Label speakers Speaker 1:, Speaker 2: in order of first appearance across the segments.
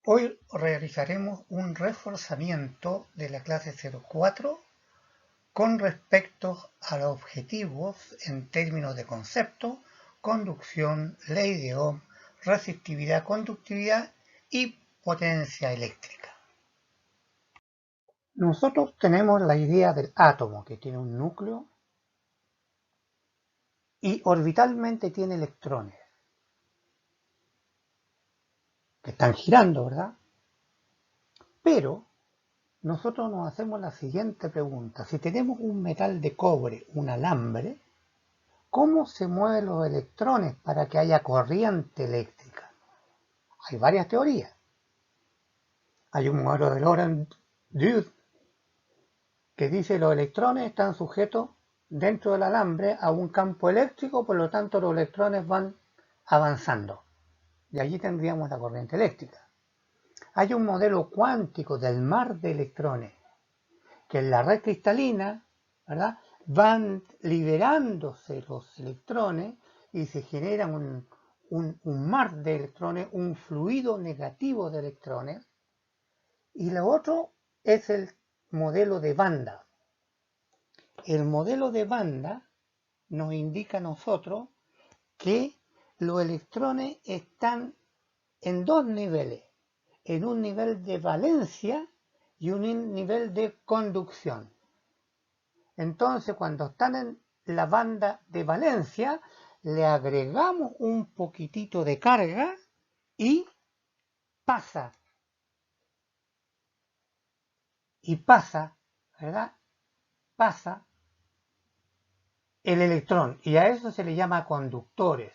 Speaker 1: Hoy realizaremos un reforzamiento de la clase 04 con respecto a los objetivos en términos de concepto, conducción, ley de Ohm, resistividad, conductividad y potencia eléctrica. Nosotros tenemos la idea del átomo, que tiene un núcleo y orbitalmente tiene electrones que están girando, ¿verdad? Pero nosotros nos hacemos la siguiente pregunta. Si tenemos un metal de cobre, un alambre, ¿cómo se mueven los electrones para que haya corriente eléctrica? Hay varias teorías. Hay un modelo de Laurent-Dieudonné que dice que los electrones están sujetos dentro del alambre a un campo eléctrico, por lo tanto los electrones van avanzando. Y allí tendríamos la corriente eléctrica. Hay un modelo cuántico del mar de electrones, que en la red cristalina, ¿verdad?, van liberándose los electrones y se genera un mar de electrones, un fluido negativo de electrones. Y lo otro es el modelo de banda. El modelo de banda nos indica a nosotros que los electrones están en dos niveles, en un nivel de valencia y un nivel de conducción. Entonces, cuando están en la banda de valencia, le agregamos un poquitito de carga y pasa, ¿verdad? Pasa el electrón, y a eso se le llama conductores.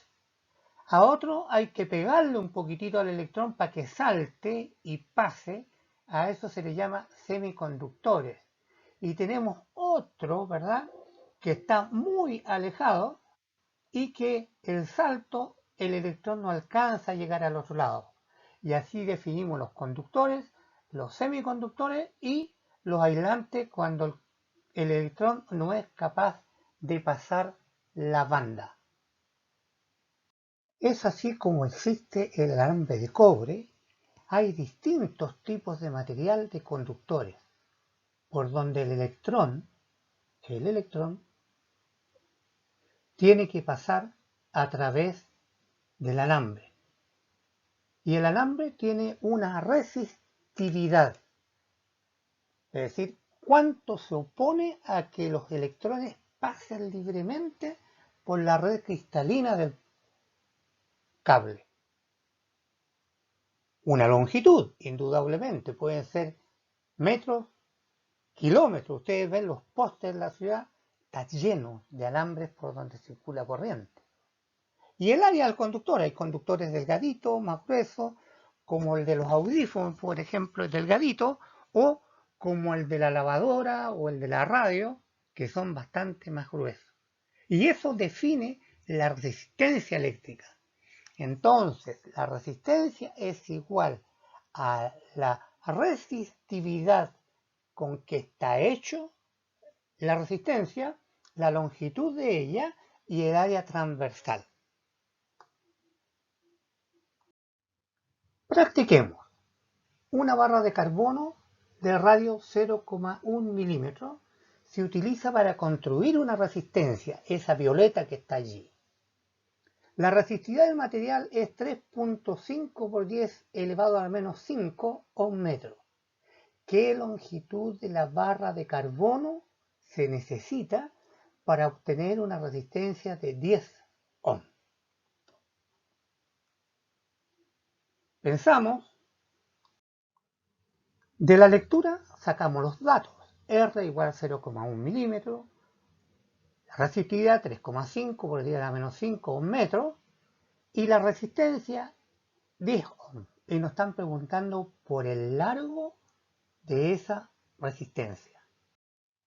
Speaker 1: A otro hay que pegarle un poquitito al electrón para que salte y pase, a eso se le llama semiconductores. Y tenemos otro, ¿verdad?, que está muy alejado y que el salto, el electrón no alcanza a llegar al otro lado. Y así definimos los conductores, los semiconductores y los aislantes cuando el electrón no es capaz de pasar la banda. Es así como existe el alambre de cobre. Hay distintos tipos de material de conductores, por donde el electrón tiene que pasar a través del alambre. Y el alambre tiene una resistividad, es decir, cuánto se opone a que los electrones pasen libremente por la red cristalina del cable. Una longitud, indudablemente, pueden ser metros, kilómetros. Ustedes ven los postes en la ciudad, está lleno de alambres por donde circula corriente. Y el área del conductor, hay conductores delgaditos, más gruesos, como el de los audífonos, por ejemplo, es delgadito, o como el de la lavadora o el de la radio, que son bastante más gruesos. Y eso define la resistencia eléctrica. Entonces, la resistencia es igual a la resistividad con que está hecho la resistencia, la longitud de ella y el área transversal. Practiquemos. Una barra de carbono de radio 0,1 milímetro se utiliza para construir una resistencia, esa violeta que está allí. La resistividad del material es 3.5 por 10 elevado a menos 5 ohm metro. ¿Qué longitud de la barra de carbono se necesita para obtener una resistencia de 10 ohm? Pensamos. De la lectura sacamos los datos. R igual a 0,1 milímetro, la resistividad 3,5 por 10 a la menos 5 ohm metro y la resistencia 10 ohm. Y nos están preguntando por el largo de esa resistencia.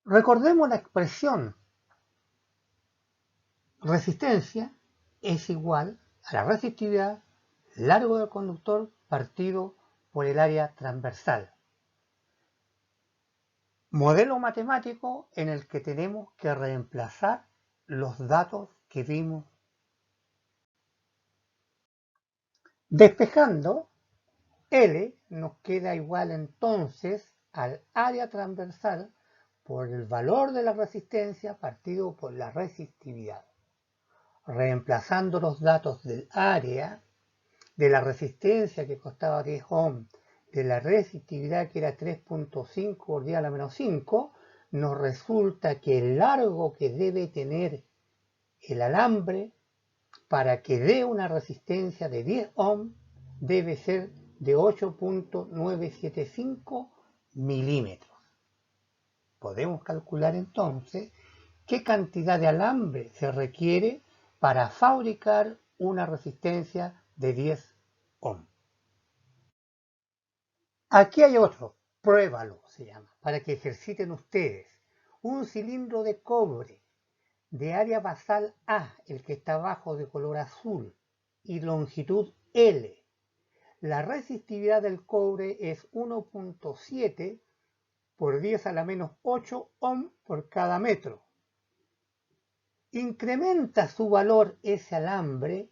Speaker 1: Recordemos la expresión resistencia es igual a la resistividad, largo del conductor partido por el área transversal. Modelo matemático en el que tenemos que reemplazar los datos que vimos. Despejando, L nos queda igual entonces al área transversal por el valor de la resistencia partido por la resistividad. Reemplazando los datos del área, de la resistencia que costaba 10 ohms, de la resistividad que era 3.5 por 10 a la menos 5, nos resulta que el largo que debe tener el alambre para que dé una resistencia de 10 ohms debe ser de 8.975 milímetros. Podemos calcular entonces qué cantidad de alambre se requiere para fabricar una resistencia de 10 ohms. Aquí hay otro, pruébalo se llama, para que ejerciten ustedes. Un cilindro de cobre de área basal A, el que está abajo de color azul, y longitud L. La resistividad del cobre es 1.7 por 10 a la menos 8 ohms por cada metro. Incrementa su valor ese alambre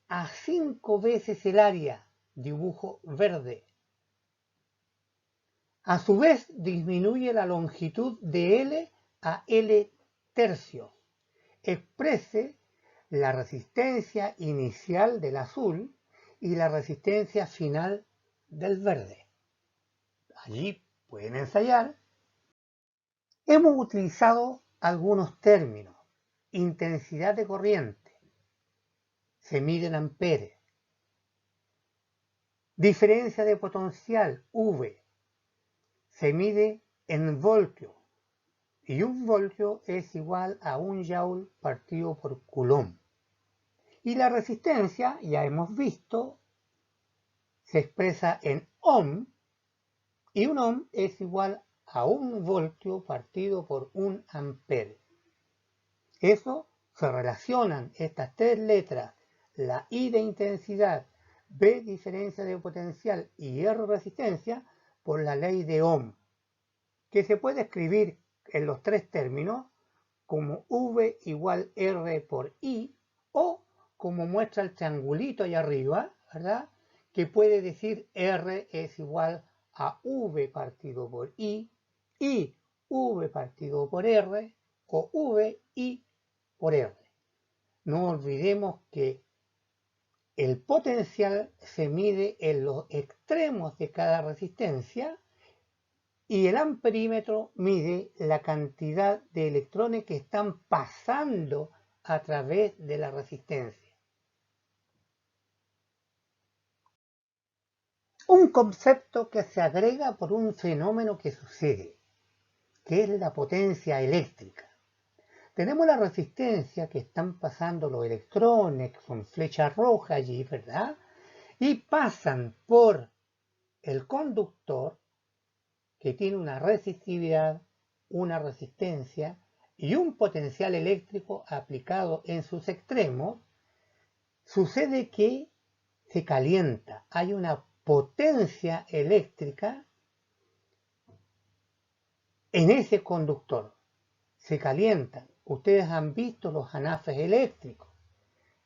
Speaker 1: a 5 veces el área, dibujo verde. A su vez disminuye la longitud de L a L tercios. Exprese la resistencia inicial del azul y la resistencia final del verde. Allí pueden ensayar. Hemos utilizado algunos términos. Intensidad de corriente, se mide en amperes. Diferencia de potencial, V, se mide en voltio. Y un voltio es igual a un joule partido por coulomb. Y la resistencia, ya hemos visto, se expresa en ohm, y un ohm es igual a un voltio partido por un ampere. Eso se relacionan estas tres letras, la I de intensidad, B diferencia de potencial y R resistencia, por la ley de Ohm, que se puede escribir en los tres términos como V igual R por I, o como muestra el triangulito ahí arriba, ¿verdad? Que puede decir R es igual a V partido por I, V partido por R, o V, I por R. No olvidemos que el potencial se mide en los extremos de cada resistencia y el amperímetro mide la cantidad de electrones que están pasando a través de la resistencia. Un concepto que se agrega por un fenómeno que sucede, que es la potencia eléctrica. Tenemos la resistencia que están pasando los electrones, que son flechas rojas allí, ¿verdad? Y pasan por el conductor, que tiene una resistividad, una resistencia y un potencial eléctrico aplicado en sus extremos. Sucede que se calienta, hay una potencia eléctrica en ese conductor. Se calientan. Ustedes han visto los anafes eléctricos.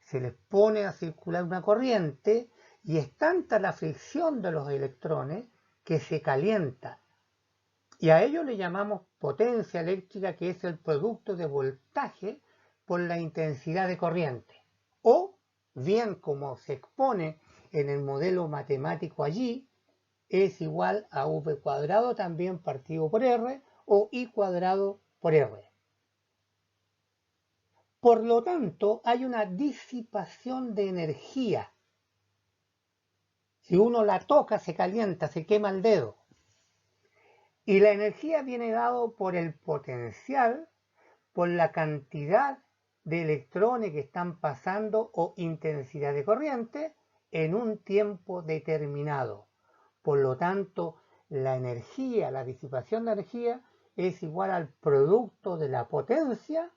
Speaker 1: Se les pone a circular una corriente y es tanta la fricción de los electrones que se calienta. Y a ello le llamamos potencia eléctrica, que es el producto de voltaje por la intensidad de corriente. O bien, como se expone en el modelo matemático allí, es igual a V cuadrado también partido por R, o I cuadrado por R. Por lo tanto, hay una disipación de energía. Si uno la toca, se calienta, se quema el dedo. Y la energía viene dado por el potencial, por la cantidad de electrones que están pasando o intensidad de corriente en un tiempo determinado. Por lo tanto, la energía, la disipación de energía es igual al producto de la potencia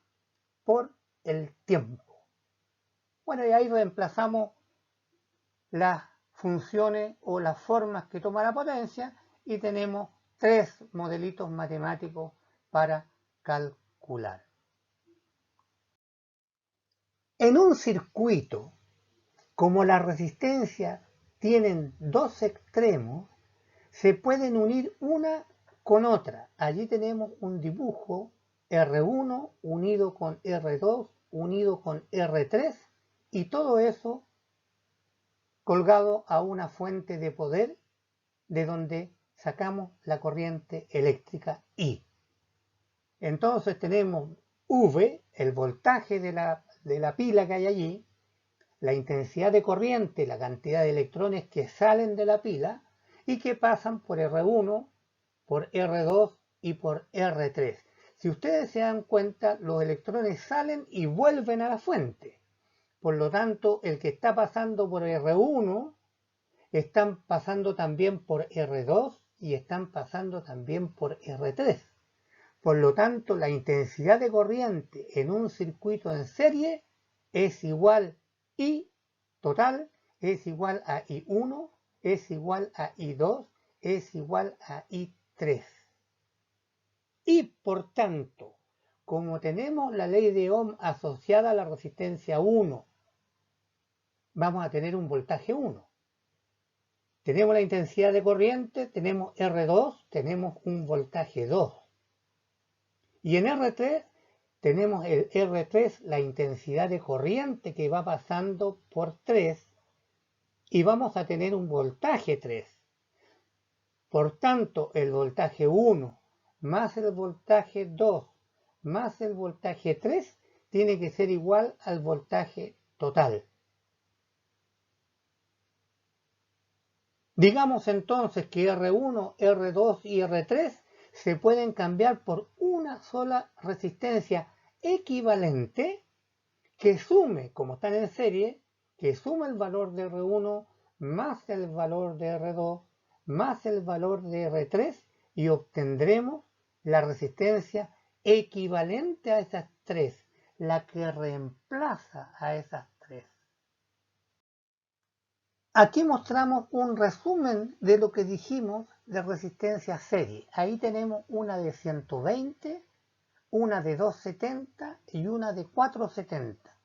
Speaker 1: por el tiempo. Bueno, y ahí reemplazamos las funciones o las formas que toma la potencia y tenemos tres modelitos matemáticos para calcular. En un circuito, como la resistencia tienen dos extremos, se pueden unir una con otra. Allí tenemos un dibujo R1 unido con R2 unido con R3 y todo eso colgado a una fuente de poder de donde sacamos la corriente eléctrica I. Entonces tenemos V, el voltaje de la pila que hay allí, la intensidad de corriente, la cantidad de electrones que salen de la pila y que pasan por R1, por R2 y por R3. Si ustedes se dan cuenta, los electrones salen y vuelven a la fuente. Por lo tanto, el que está pasando por R1 están pasando también por R2 y están pasando también por R3. Por lo tanto, la intensidad de corriente en un circuito en serie es igual I total, es igual a I1, es igual a I2, es igual a I3. Y por tanto, como tenemos la ley de Ohm asociada a la resistencia 1, vamos a tener un voltaje 1. Tenemos la intensidad de corriente, tenemos R2, tenemos un voltaje 2. Y en R3 tenemos el R3, la intensidad de corriente que va pasando por 3 y vamos a tener un voltaje 3. Por tanto, el voltaje 1 más el voltaje 2 más el voltaje 3 tiene que ser igual al voltaje total. Digamos entonces que R1, R2 y R3 se pueden cambiar por una sola resistencia equivalente que sume, como están en serie, que sume el valor de R1 más el valor de R2 más el valor de R3 y obtendremos la resistencia equivalente a esas tres, la que reemplaza a esas tres. Aquí mostramos un resumen de lo que dijimos de resistencia serie. Ahí tenemos una de 120, una de 270 y una de 470.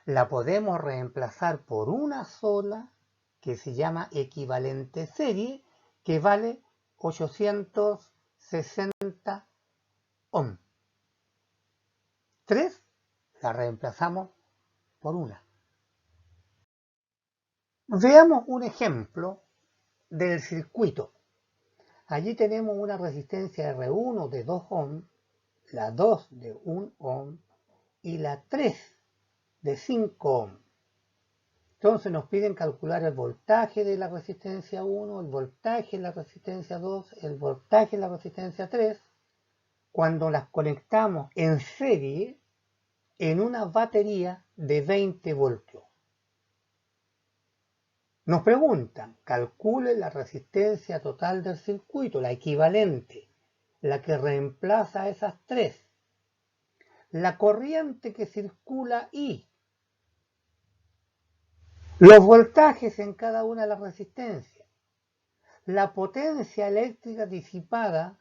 Speaker 1: La podemos reemplazar por una sola que se llama equivalente serie, que vale 860 ohm. 3 la reemplazamos por una. Veamos un ejemplo del circuito. Allí tenemos una resistencia R1 de 2 ohm, la 2 de 1 ohm y la 3 de 5 ohm. Entonces nos piden calcular el voltaje de la resistencia 1, el voltaje de la resistencia 2, el voltaje de la resistencia 3, cuando las conectamos en serie en una batería de 20 voltios. Nos preguntan, calcule la resistencia total del circuito, la equivalente, la que reemplaza a esas tres, la corriente que circula I, los voltajes en cada una de las resistencias, la potencia eléctrica disipada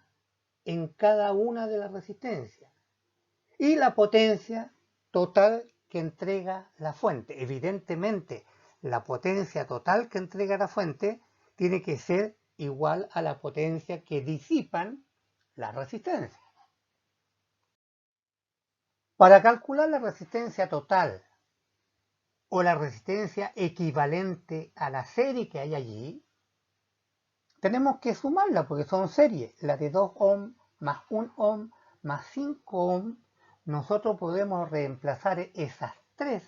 Speaker 1: en cada una de las resistencias y la potencia total que entrega la fuente. Evidentemente, la potencia total que entrega la fuente tiene que ser igual a la potencia que disipan las resistencias. Para calcular la resistencia total o la resistencia equivalente a la serie que hay allí, tenemos que sumarla porque son series. La de 2 ohm más 1 ohm más 5 ohm, nosotros podemos reemplazar esas tres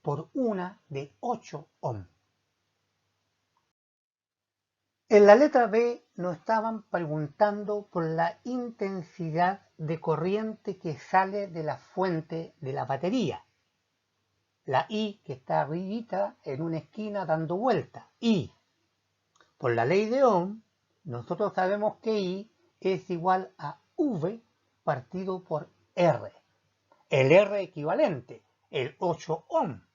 Speaker 1: por una de 8 ohm. En la letra B nos estaban preguntando por la intensidad de corriente que sale de la fuente de la batería. La I que está arribita en una esquina dando vuelta. I. Por la ley de Ohm, nosotros sabemos que I es igual a V partido por R. El R equivalente, el 8 ohm.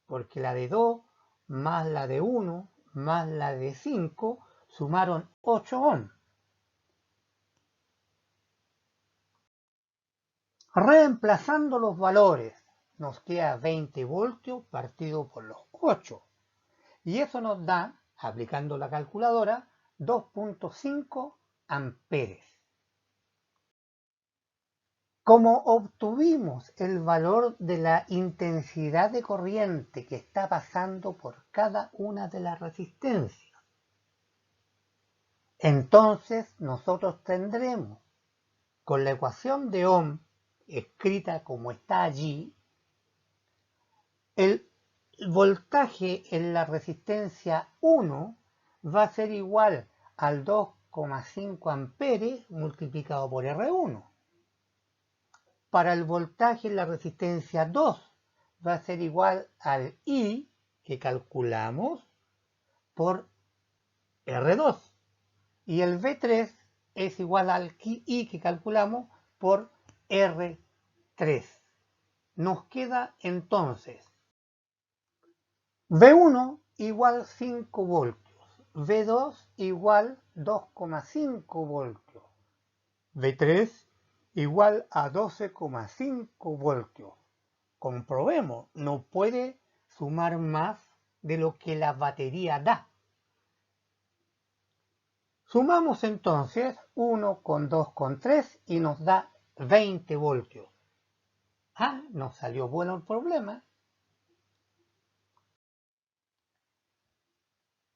Speaker 1: Porque la de 2 más la de 1 más la de 5 sumaron 8 ohm. Reemplazando los valores, nos queda 20 voltios partido por los 8. Y eso nos da, aplicando la calculadora, 2.5 amperes. Como obtuvimos el valor de la intensidad de corriente que está pasando por cada una de las resistencias, entonces nosotros tendremos, con la ecuación de Ohm escrita como está allí, el voltaje en la resistencia 1 va a ser igual al 2,5 amperes multiplicado por R1. Para el voltaje en la resistencia 2 va a ser igual al I que calculamos por R2. Y el V3 es igual al I que calculamos por R3. Nos queda entonces V1 igual 5 voltios, V2 igual 2,5 voltios, V3 igual a 12,5 voltios. Comprobemos, no puede sumar más de lo que la batería da. Sumamos entonces 1 con 2 con 3 y nos da 20 voltios. Ah, nos salió bueno el problema.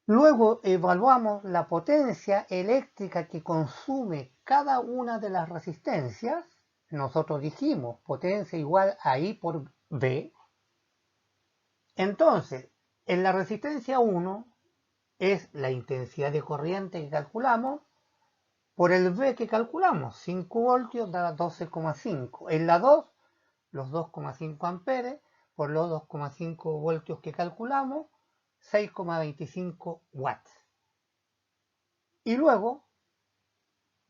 Speaker 1: Luego evaluamos la potencia eléctrica que consume cada una de las resistencias. Nosotros dijimos potencia igual a I por V. Entonces, en la resistencia 1 es la intensidad de corriente que calculamos por el V que calculamos. 5 voltios da 12,5. En la 2, los 2,5 amperes por los 2,5 voltios que calculamos, 6,25 watts. Y luego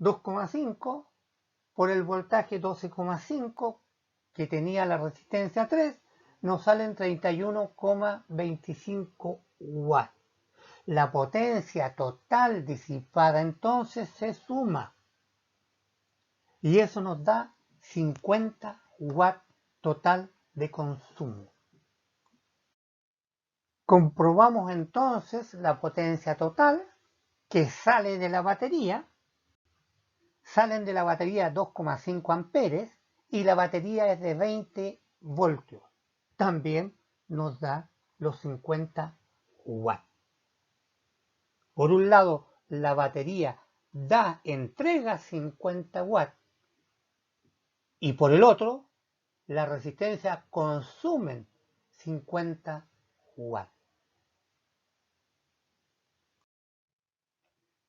Speaker 1: 2,5 por el voltaje 12,5 que tenía la resistencia 3, nos salen 31,25 watts. La potencia total disipada entonces se suma y eso nos da 50 watts total de consumo. Comprobamos entonces la potencia total que sale de la batería. Salen de la batería 2,5 amperes y la batería es de 20 voltios. También nos da los 50 watts. Por un lado, la batería entrega 50 watts y por el otro, la resistencia consume 50 watts.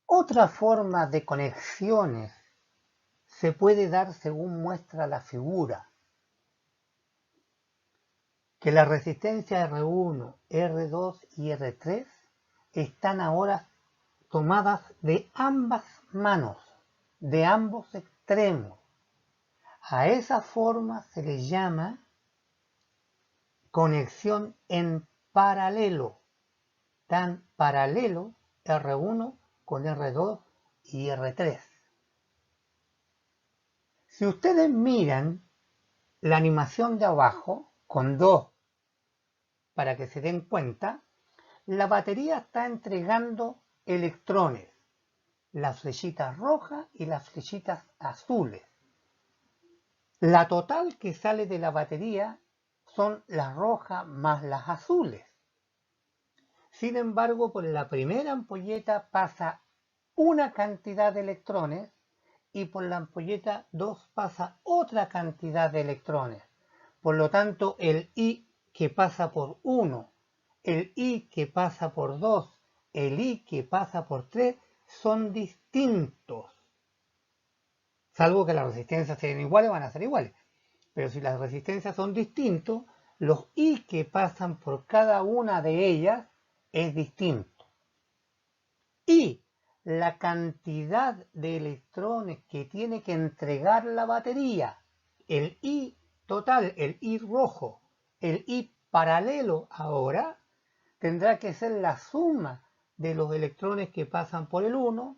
Speaker 1: Otra forma de conexiones se puede dar según muestra la figura, que la resistencia R1, R2 y R3 están ahora tomadas de ambas manos, de ambos extremos. A esa forma se le llama conexión en paralelo, tan paralelo R1 con R2 y R3. Si ustedes miran la animación de abajo, con 2, para que se den cuenta, la batería está entregando electrones, las flechitas rojas y las flechitas azules. La total que sale de la batería son las rojas más las azules. Sin embargo, por la primera ampolleta pasa una cantidad de electrones y por la ampolleta 2 pasa otra cantidad de electrones. Por lo tanto, el I que pasa por 1, el I que pasa por 2, el I que pasa por 3 son distintos. Salvo que las resistencias sean iguales, van a ser iguales. Pero si las resistencias son distintos, los I que pasan por cada una de ellas es distinto. Y la cantidad de electrones que tiene que entregar la batería, el I total, el I rojo, el I paralelo ahora, tendrá que ser la suma de los electrones que pasan por el 1,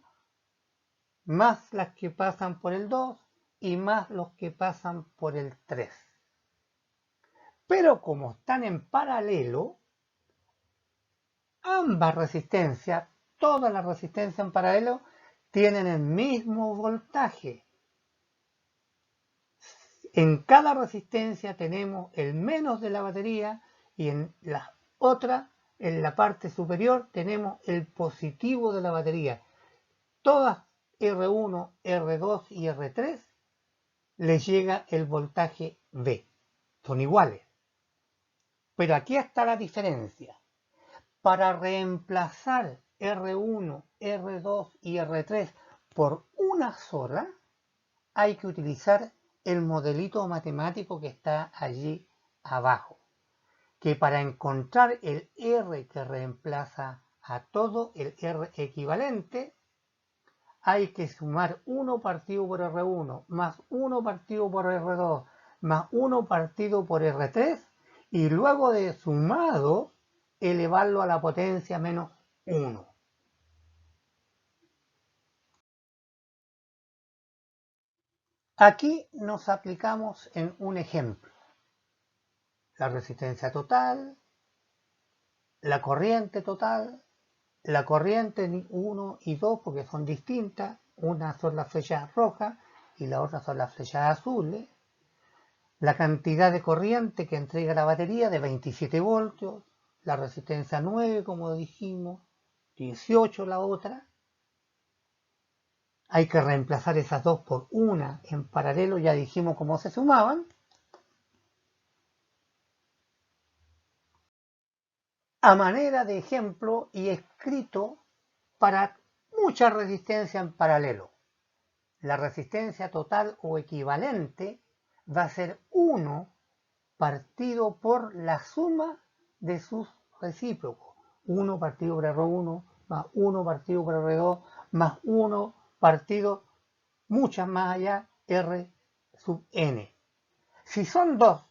Speaker 1: más las que pasan por el 2 y más los que pasan por el 3. Pero como están en paralelo, ambas resistencias, todas las resistencias en paralelo, tienen el mismo voltaje. En cada resistencia tenemos el menos de la batería y en la otra, en la parte superior, tenemos el positivo de la batería. Todas R1, R2 y R3 les llega el voltaje V. Son iguales. Pero aquí está la diferencia. Para reemplazar R1, R2 y R3 por una sola, hay que utilizar el modelito matemático que está allí abajo. Que para encontrar el R que reemplaza a todo el R equivalente, hay que sumar 1 partido por R1 más 1 partido por R2 más 1 partido por R3 y luego de sumado elevarlo a la potencia menos 1. Aquí nos aplicamos en un ejemplo. La resistencia total, la corriente total, la corriente 1 y 2 porque son distintas, una son las flechas rojas y la otra son las flechas azules, la cantidad de corriente que entrega la batería de 27 voltios, la resistencia 9 como dijimos, 18 la otra. Hay que reemplazar esas dos por una en paralelo, ya dijimos cómo se sumaban. A manera de ejemplo y escrito para mucha resistencia en paralelo. La resistencia total o equivalente va a ser 1 partido por la suma de sus recíprocos. 1 partido por R1 más 1 partido por R2 más 1 partido, muchas más allá, R sub n. Si son 2,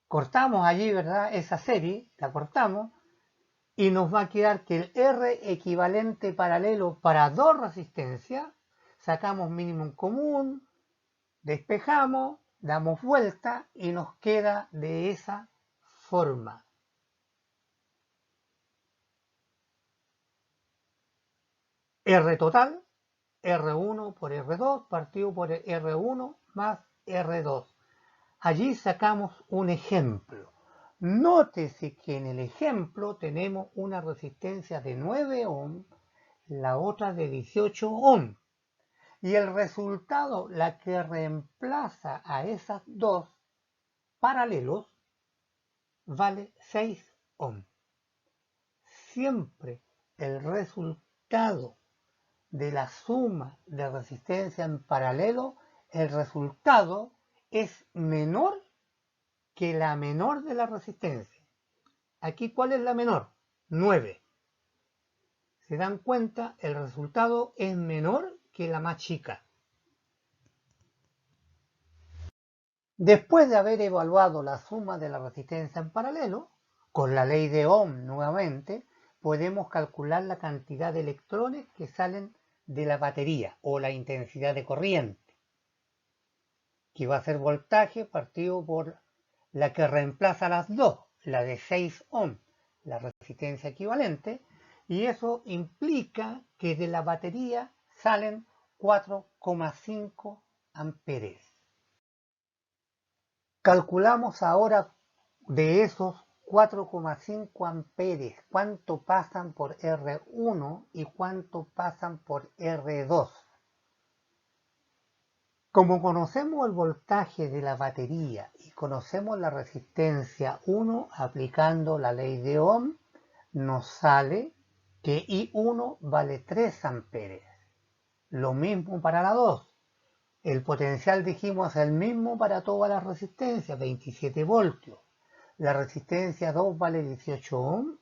Speaker 1: cortamos allí, ¿verdad? Esa serie, la cortamos, y nos va a quedar que el R equivalente paralelo para dos resistencias, sacamos mínimo en común, despejamos, damos vuelta y nos queda de esa forma. R total, R1 por R2 partido por R1 más R2. Allí sacamos un ejemplo. Nótese que en el ejemplo tenemos una resistencia de 9 ohm, la otra de 18 ohm. Y el resultado, la que reemplaza a esas dos paralelos, vale 6 ohm. Siempre el resultado de la suma de resistencia en paralelo, el resultado es menor que la menor de la resistencia. Aquí, ¿cuál es la menor? 9. ¿Se dan cuenta? El resultado es menor que la más chica. Después de haber evaluado la suma de la resistencia en paralelo, con la ley de Ohm nuevamente, podemos calcular la cantidad de electrones que salen de la batería o la intensidad de corriente, que va a ser voltaje partido por la que reemplaza las dos, la de 6 ohm, la resistencia equivalente, y eso implica que de la batería salen 4,5 amperes. Calculamos ahora de esos 4,5 amperes cuánto pasan por R1 y cuánto pasan por R2. Como conocemos el voltaje de la batería y conocemos la resistencia 1 aplicando la ley de Ohm, nos sale que I1 vale 3 amperes. Lo mismo para la 2. El potencial dijimos es el mismo para todas las resistencias, 27 voltios. La resistencia 2 vale 18 ohm,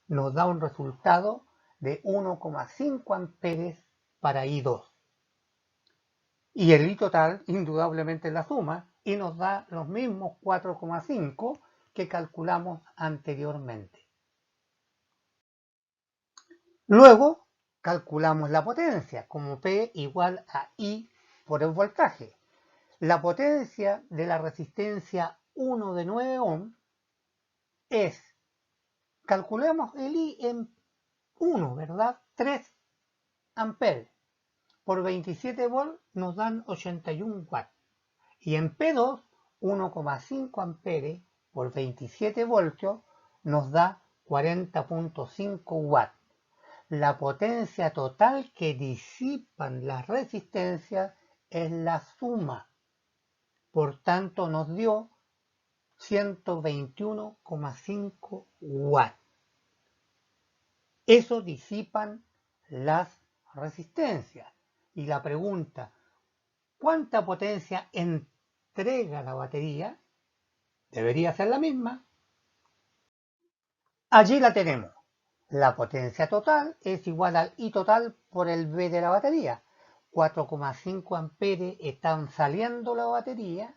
Speaker 1: nos da un resultado de 1,5 amperes para I2. Y el I total indudablemente es la suma y nos da los mismos 4,5 que calculamos anteriormente. Luego calculamos la potencia como P igual a I por el voltaje. La potencia de la resistencia 1 de 9 ohm es calculemos el I en 1, ¿verdad? 3 amperes por 27 volts nos dan 81 watts. Y en P2, 1,5 amperes por 27 voltios nos da 40,5 watts. La potencia total que disipan las resistencias es la suma. Por tanto, nos dio 121,5 watts. Eso disipan las resistencias. Y la pregunta, ¿cuánta potencia entrega la batería? Debería ser la misma. Allí la tenemos. La potencia total es igual al I total por el V de la batería. 4,5 amperes están saliendo la batería,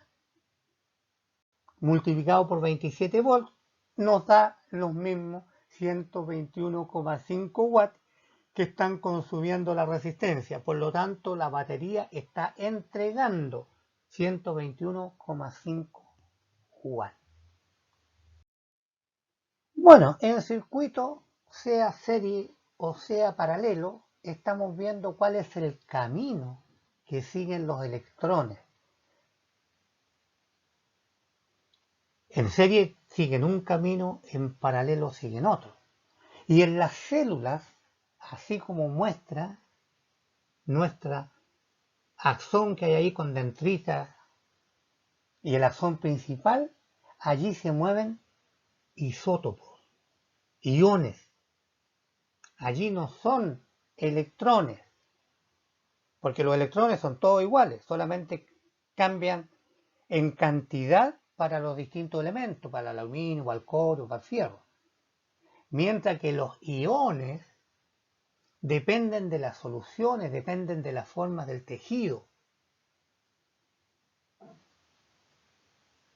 Speaker 1: multiplicado por 27 volts, nos da los mismos 121,5 watts que están consumiendo la resistencia. Por lo tanto, la batería está entregando 121,5 watts. Bueno, en circuito, sea serie o sea paralelo, estamos viendo cuál es el camino que siguen los electrones. En serie siguen un camino, en paralelo siguen otro. Y en las células, así como muestra nuestra axón que hay ahí con dendritas y el axón principal, allí se mueven isótopos, iones. Allí no son electrones, porque los electrones son todos iguales, solamente cambian en cantidad para los distintos elementos, para el aluminio, para el cobre, para el fierro. Mientras que los iones dependen de las soluciones, dependen de las formas del tejido.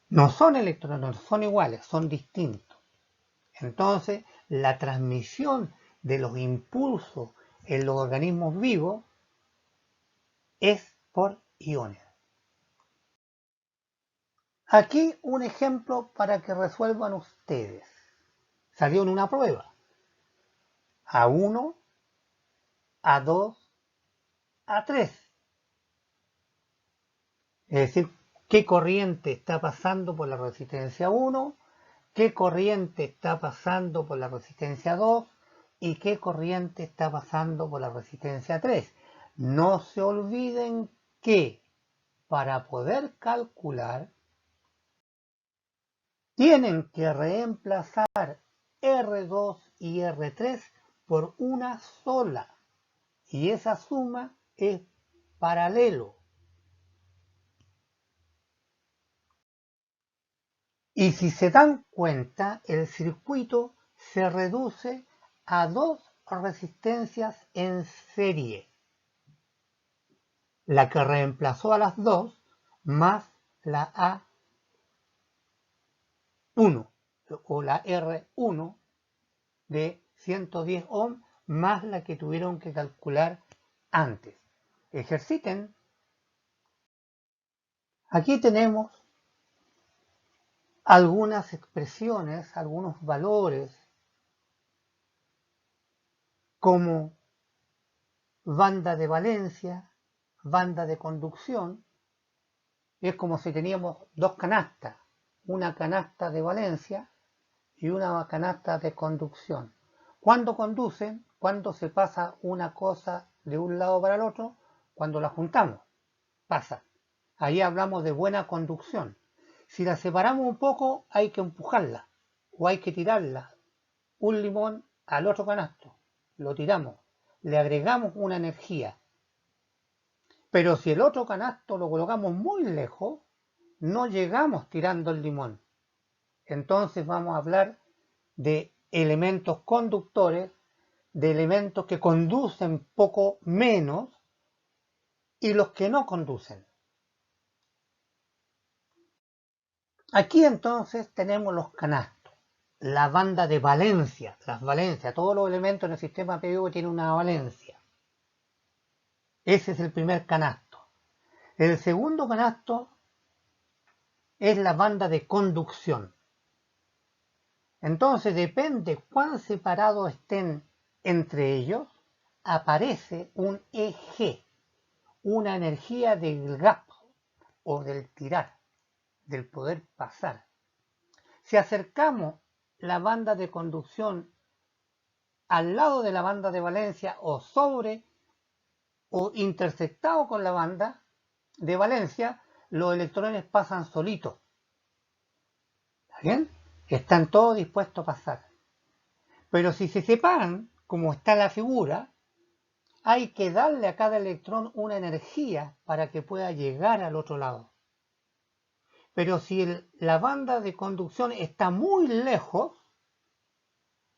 Speaker 1: No son electrones, no son iguales, son distintos. Entonces, la transmisión de los impulsos en los organismos vivos es por iones. Aquí un ejemplo para que resuelvan ustedes. Salió en una prueba. A1, A2, A3. Es decir, qué corriente está pasando por la resistencia 1, qué corriente está pasando por la resistencia 2 y qué corriente está pasando por la resistencia 3. No se olviden que para poder calcular tienen que reemplazar R2 y R3 por una sola y esa suma es paralelo. Y si se dan cuenta, el circuito se reduce a dos resistencias en serie. La que reemplazó a las dos más la A1 o la R1 de 110 ohms más la que tuvieron que calcular antes. Ejerciten. Aquí tenemos algunas expresiones, algunos valores como banda de valencia, banda de conducción. Es como si teníamos dos canastas, una canasta de valencia y una canasta de conducción. ¿Cuándo conducen? Cuando se pasa una cosa de un lado para el otro, cuando la juntamos, pasa. Ahí hablamos de buena conducción. Si la separamos un poco, hay que empujarla o hay que tirarla. Un limón al otro canasto, lo tiramos, le agregamos una energía. Pero si el otro canasto lo colocamos muy lejos, no llegamos tirando el limón. Entonces vamos a hablar de elementos conductores, de elementos que conducen poco menos y los que no conducen. Aquí entonces tenemos los canastos, la banda de valencia, las valencias, todos los elementos en el sistema periódico tienen una valencia. Ese es el primer canasto. El segundo canasto es la banda de conducción. Entonces, depende cuán separados estén entre ellos, aparece un EG, una energía del gap o del tirar, del poder pasar. Si acercamos la banda de conducción al lado de la banda de valencia o sobre o intersectado con la banda de valencia, los electrones pasan solitos. ¿Está bien? Están todos dispuestos a pasar. Pero si se separan, como está la figura, hay que darle a cada electrón una energía para que pueda llegar al otro lado. Pero si la banda de conducción está muy lejos,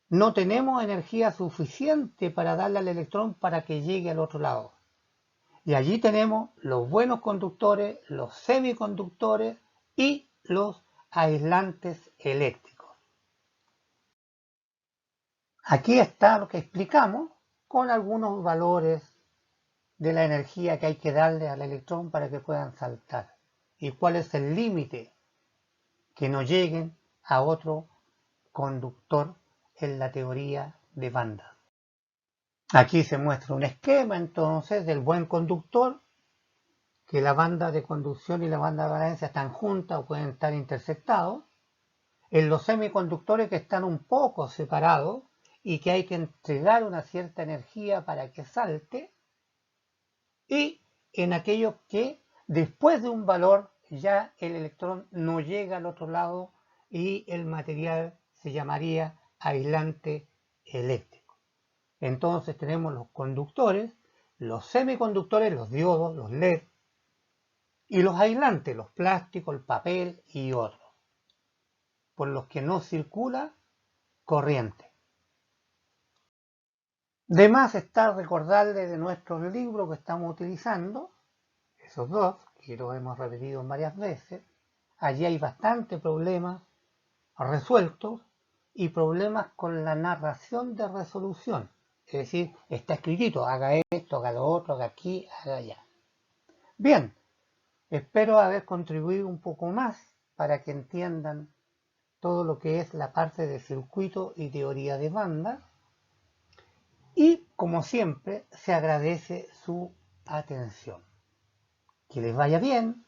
Speaker 1: no tenemos energía suficiente para darle al electrón para que llegue al otro lado. Y allí tenemos los buenos conductores, los semiconductores y los aislantes eléctricos. Aquí está lo que explicamos con algunos valores de la energía que hay que darle al electrón para que puedan saltar. Y cuál es el límite que no lleguen a otro conductor en la teoría de banda. Aquí se muestra un esquema entonces del buen conductor, que la banda de conducción y la banda de valencia están juntas o pueden estar intersectados. En los semiconductores que están un poco separados y que hay que entregar una cierta energía para que salte. Y en aquellos que después de un valor ya el electrón no llega al otro lado y el material se llamaría aislante eléctrico. Entonces tenemos los conductores, los semiconductores, los diodos, los LED, y los aislantes, los plásticos, el papel y otros, por los que no circula corriente. De más está recordarles de nuestros libros que estamos utilizando, esos dos, que los hemos repetido varias veces. Allí hay bastantes problemas resueltos y problemas con la narración de resolución. Es decir, está escrito, haga esto, haga lo otro, haga aquí, haga allá. Bien, espero haber contribuido un poco más para que entiendan todo lo que es la parte de circuito y teoría de banda. Y, como siempre, se agradece su atención. Que les vaya bien.